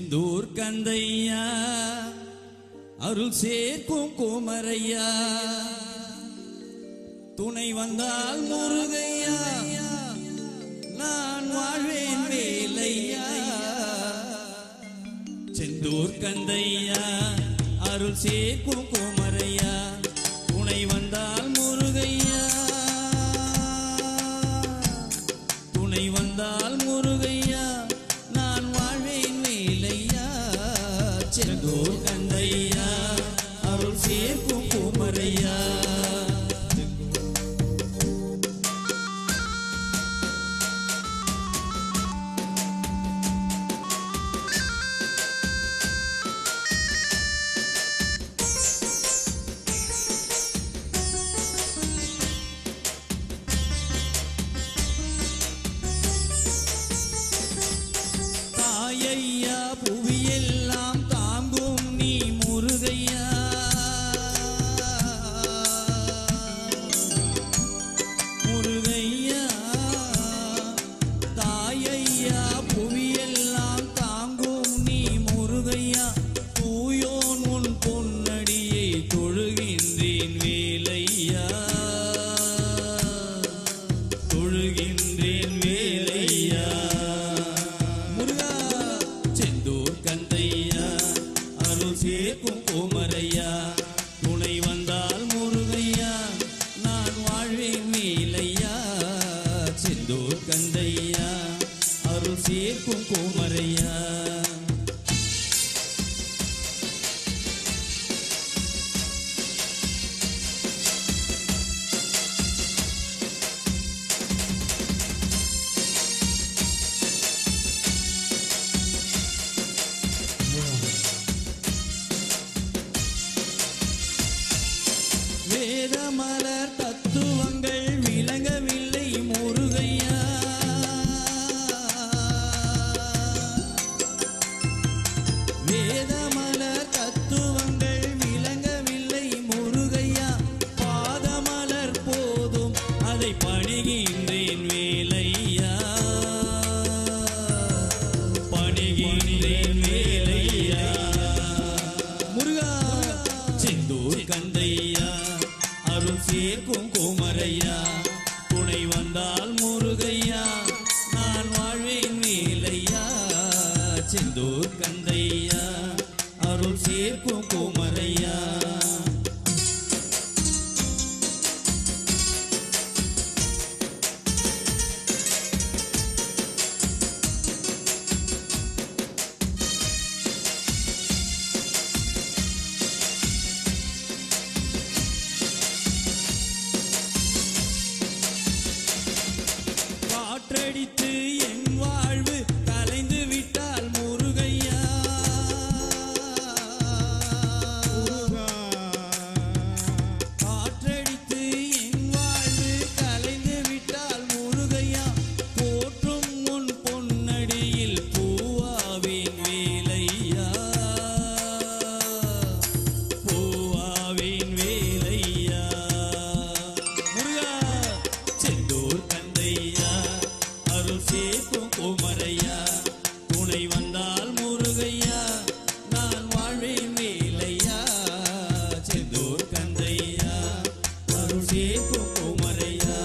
செந்தூர் கந்தையா அருள் சேர்க்கும் குமரையா துணை வந்தால் முருகையா நான் வாழ்வேன் வேலையா. செந்தூர் கந்தையா அருள் சேர்க்கும் குமரையா துணை வந்தால் முருகையா துணை வந்தால் முருகையா நான் வாழ்வேன் வேலையா. செந்தூர் கந்தையா அருள் சேர்க்கும் குமரையா. ஐயா புவியெல்லாம் தாங்கும் நீ முருகையா முருகையா தாயையா புவியெல்லாம் தாங்கும் நீ முருகையா தூயோன் உன் பொன்னடியை தொழுகின்றேன் வேலையா தொழுகின்றேன் வேலையா. சேர்க்கும் குமரையா துணை வந்தால் முருகையா நான் வாழ்வேன் வேலையா. செந்தூர் கந்தையா அருள் சேர்க்கும் குமரையா. வேதமலர் தத்துவங்கள் விளங்கவில்லை முருகையா வேதமலர் தத்துவங்கள் விளங்கவில்லை முருகையா பாதமலர் போதும் அதை பணிகின்றேன் வேலையா பணிகின்றேன் வேலையா. முருகா செந்தூர் கந்தையா அருள் சேர்க்கும் குமரையா துணை வந்தால் முருகையா நான் வாழ்வேன் வேலையா. செந்தூர் கந்தையா அருள் சேர்க்கும் குமரையா. காற்றடித்து என் வாழ்வு கலைந்து விட்டால் முருகையா காற்றடித்து என் வாழ்வு கலைந்து விட்டால் முருகையா போற்றும் உன் பொன்னடியில் பூவாவேன் வேலையா பூவாவேன் வேலையா. முருகா செந்தூர் கந்தையா அருள் சேர்க்கும் குமரையா துணை வந்தால் முருகையா நான் வாழ்வேன் வேலையா. செந்தூர் கந்தையா அருள் சேர்க்கும் குமரையா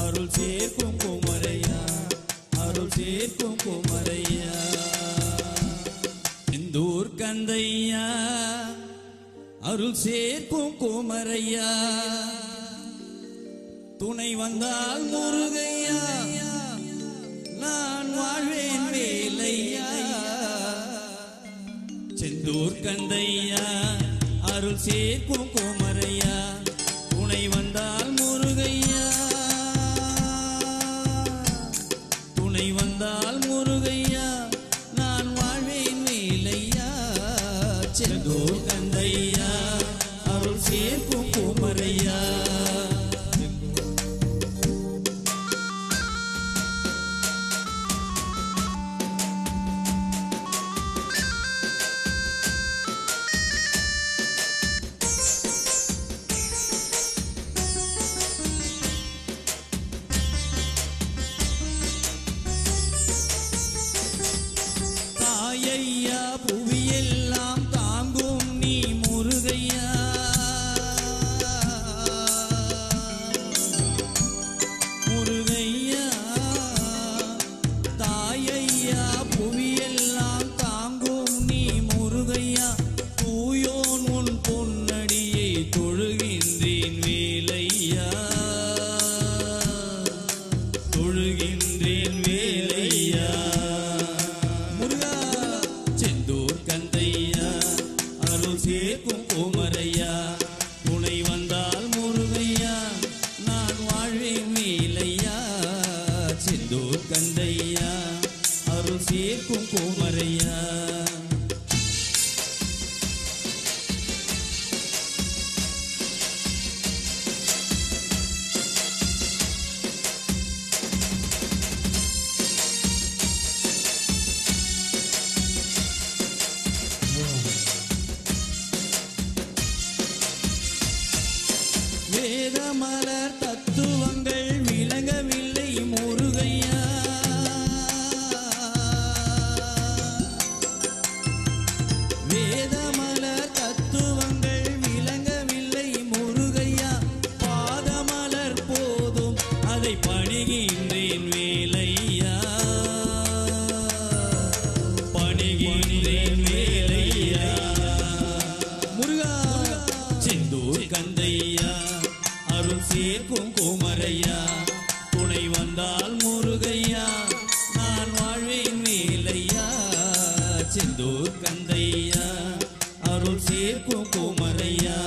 அருள் சேர்க்கும் குமரையா அருள் சேர்க்கும் குமரையா. செந்தூர் கந்தையா அருள் சேர்க்கும் குமரையா துணை வந்தால் முருகையா நான் வாழ்வேன் வேலையா. செந்தூர் கந்தையா அருள் சேர்க்கும் குமரையா துணை வந்தால் முருகையா துணை வந்தால் முருகையா நான் வாழ்வேன் வேலையா. செந்தூர் கந்தையா அருள் சேர்க்கும் குமரையா. ஐயா தாயையா புவியெல்லாம் தாங்கும் நீ முருகையா முருகையா தாயையா புவியெல்லாம் தாங்கும் நீ முருகையா தூயோன் உன் பொன்னடியை தொழுகின்றேன் வேலையா தொழுகின்றேன் வேலையா முருகா செந்தூர் கந்தையா அருள் சேர்க்கும் கோமரையா துணை வந்தால் முருகையா நான் வாழ்வேன் வேலையா செந்தூர் கந்தையா அருள் சேர்க்கும் கோமரையா வேதமலர் தத்துவங்கள் விளங்கவில்லை முருகையா வேதமலர் தத்துவங்கள் விளங்கவில்லை முருகையா பாதமலர் போதும் அதை பணிகின்றேன் வேலையா பணிகின்றேன் வேலையா முருகா செந்தூர் கந்தையா அருள் சேர்க்கும் கோமரையா துணை வந்தால் முருகையா நான் வாழ்வேன் வேலையா செந்தூர் கந்தையா அருள் சேர்க்கும் கோமரையா